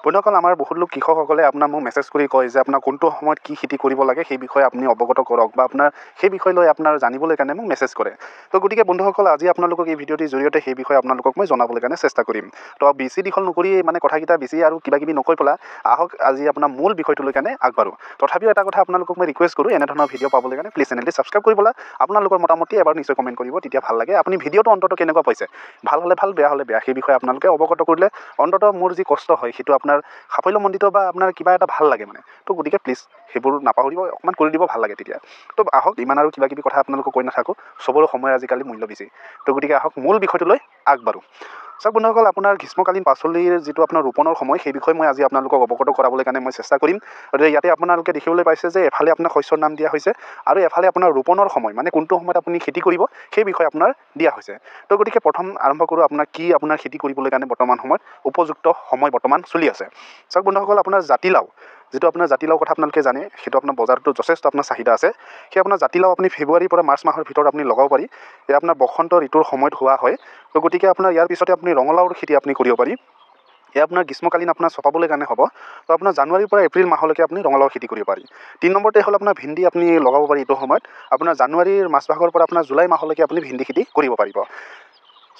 বন্ধুসকল আমাৰ বহুত লোক কৃষকসকলে আপোনাৰ মোক মেছেজ কৰি কয় যে আপোনাৰ কোনটো সময়ত কি খেতি কৰিব লাগে সেই বিষয়ে আপুনি অৱগত কৰক বা আপোনাৰ সেই বিষয় লৈ আপোনাৰ জানিবলৈ কাৰণে মোক মেছেজ কৰে। তো গতিকে বন্ধুসকল আজি আপোনালোকক এই ভিডিঅ'টিৰ জৰিয়তে সেই বিষয়ে আপোনালোকক মই জনাবলৈ কাৰণে চেষ্টা কৰিম। তো বেছি দীঘল নকৰি মানে কথাকেইটা বেছি আৰু কিবাকিবি নকৈ পেলাই আহক আজি আপোনাৰ মূল বিষয়টোলৈ কাৰণে আগবাঢ়ো। তথাপিও এটা কথা আপোনালোকক মই ৰিকুৱেষ্ট কৰোঁ, এনেধৰণৰ ভিডিঅ' পাবলৈ কাৰণে প্লিজ চেনেলটি ছাবস্ক্ৰাইব কৰি পেলাই আপোনালোকৰ মতামত এবাৰ নিশ্চয় কমেণ্ট কৰিব, তেতিয়া ভাল লাগে। আপুনি ভিডিঅ'টো অন্ততঃ কেনেকুৱা পাইছে, ভাল হ'লে ভাল, বেয়া হ'লে বেয়া, সেই বিষয়ে আপোনালোকে অৱগত কৰিলে অন্ততঃ মোৰ যি কষ্ট হয় সেইটো আপোনাৰ সাফল্যমণ্ডিত বা আপোনাৰ কিবা এটা ভাল লাগে মানে। তো গতিকে প্লিজ সেইবোৰ নাপাহৰিব, অকণমান কৰি দিব, ভাল লাগে তেতিয়া। তো আহক ইমান আৰু কিবাকিবি কথা আপোনালোকক কৈ নাথাকোঁ, চবৰে সময় আজিকালি মূল্য বেছি। তো গতিকে আহক মূল বিষয়টোলৈ আগবাঢ়োঁ। চাওক বন্ধুসকল, আপোনাৰ গ্ৰীষ্মকালীন পাচলিৰ যিটো আপোনাৰ ৰোপণৰ সময় সেই বিষয়ে মই আজি আপোনালোকক অৱগত কৰাবলৈ কাৰণে মই চেষ্টা কৰিম। গতিকে ইয়াতে আপোনালোকে দেখিবলৈ পাইছে যে এফালে আপোনাৰ শস্যৰ নাম দিয়া হৈছে আৰু এফালে আপোনাৰ ৰোপণৰ সময় মানে কোনটো সময়ত আপুনি খেতি কৰিব সেই বিষয়ে আপোনাৰ দিয়া হৈছে। তো গতিকে প্ৰথম আৰম্ভ কৰোঁ আপোনাৰ খেতি কৰিবলৈ কাৰণে বৰ্তমান সময়ত উপযুক্ত সময় বৰ্তমান চলি আছে। চাওক বন্ধুসকল, আপোনাৰ জাতিলাও, যিটো আপোনাৰ জাতিলাও কথা আপোনালোকে জানে, সেইটো আপোনাৰ বজাৰতো যথেষ্ট আপোনাৰ চাহিদা আছে। সেই আপোনাৰ জাতিলাও আপুনি ফেব্ৰুৱাৰীৰ পৰা মাৰ্চ মাহৰ ভিতৰত আপুনি লগাব পাৰি। এয়া আপোনাৰ বসন্ত ঋতুৰ সময়ত হোৱা হয়। তো গতিকে আপোনাৰ ইয়াৰ পিছতে আপুনি ৰঙালাওৰ খেতি আপুনি কৰিব পাৰি। এয়া আপোনাৰ গ্ৰীষ্মকালীন আপোনাৰ চপাবলৈ কাৰণে হ'ব। তো আপোনাৰ জানুৱাৰীৰ পৰা এপ্ৰিল মাহলৈকে আপুনি ৰঙালাও খেতি কৰিব পাৰি। 3 নম্বৰতে হ'ল আপোনাৰ ভেন্দি আপুনি লগাব পাৰি এইটো সময়ত। আপোনাৰ জানুৱাৰীৰ মাজভাগৰ পৰা আপোনাৰ জুলাই মাহলৈকে আপুনি ভেন্দি খেতি কৰিব পাৰিব।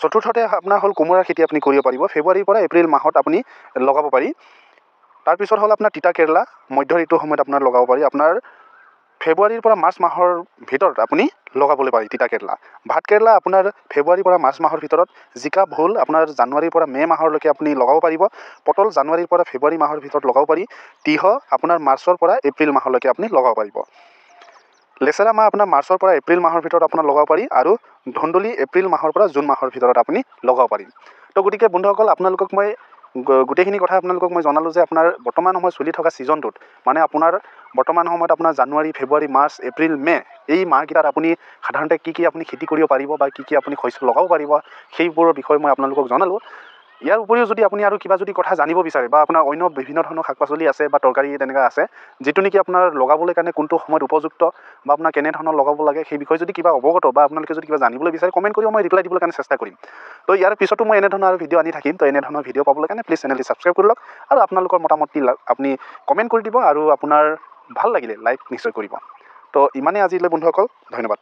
চতুৰ্থতে আপোনাৰ হ'ল কোমোৰাৰ খেতি আপুনি কৰিব পাৰিব। ফেব্ৰুৱাৰীৰ পৰা এপ্ৰিল মাহত আপুনি লগাব পাৰি। তাৰপিছত হ'ল আপোনাৰ তিতা কেৰেলা, মধ্য ঋতুৰ সময়ত আপোনাৰ লগাব পাৰি। আপোনাৰ ফেব্ৰুৱাৰীৰ পৰা মাৰ্চ মাহৰ ভিতৰত আপুনি লগাবলৈ পাৰি তিতা কেৰেলা। ভাত কেৰেলা আপোনাৰ ফেব্ৰুৱাৰীৰ পৰা মাৰ্চ মাহৰ ভিতৰত, জিকা ভোল আপোনাৰ জানুৱাৰীৰ পৰা মে' মাহলৈকে আপুনি লগাব পাৰিব। পটল জানুৱাৰীৰ পৰা ফেব্ৰুৱাৰী মাহৰ ভিতৰত লগাব পাৰি। তিয়ঁহ আপোনাৰ মাৰ্চৰ পৰা এপ্ৰিল মাহলৈকে আপুনি লগাব পাৰিব। লেচেৰা মাহ আপোনাৰ মাৰ্চৰ পৰা এপ্ৰিল মাহৰ ভিতৰত আপোনাৰ লগাব পাৰি আৰু ধুন্দুলি এপ্ৰিল মাহৰ পৰা জুন মাহৰ ভিতৰত আপুনি লগাব পাৰি। তো গতিকে বন্ধুসকল আপোনালোকক মই গোটেইখিনি কথা আপোনালোকক মই জনালোঁ যে আপোনাৰ বৰ্তমান সময়ত চলি থকা ছিজনটোত মানে আপোনাৰ বৰ্তমান সময়ত আপোনাৰ জানুৱাৰী, ফেব্ৰুৱাৰী, মাৰ্চ, এপ্ৰিল, মে' এই মাহকেইটাত আপুনি সাধাৰণতে কি আপুনি খেতি কৰিব পাৰিব বা কি আপুনি শস্য লগাব পাৰিব সেইবোৰৰ বিষয়ে মই আপোনালোকক জনালোঁ। ইয়াৰ উপৰিও যদি আপুনি আৰু কিবা যদি কথা জানিব বিচাৰে বা আপোনাৰ অন্য বিভিন্ন ধৰণৰ শাক পাচলি আছে বা তৰকাৰী তেনেকুৱা আছে যিটো নেকি আপোনাৰ লগাবলৈ কাৰণে কোনটো সময়ত উপযুক্ত বা আপোনাৰ কেনেধৰণৰ লগাব লাগে সেই বিষয়ে যদি কিবা অৱগত বা আপোনালোকে যদি কিবা জানিবলৈ বিচাৰে কমেণ্ট কৰি মই ৰিপ্লাই দিবলৈ কাৰণে চেষ্টা কৰিম। তো ইয়াৰ পিছতো মই এনেধৰণৰ আৰু ভিডিঅ' আনি থাকিম। তো এনেধৰণৰ ভিডিঅ' পাবলৈ কাৰণে প্লিজ চেনেলটি ছাবস্ক্ৰাইব কৰি লওক আৰু আপোনালোকৰ মতামতটি আপুনি কমেণ্ট কৰি দিব আৰু আপোনাৰ ভাল লাগিলে লাইক নিশ্চয় কৰিব। তো ইমানেই আজিলৈ বন্ধুসকল, ধন্যবাদ।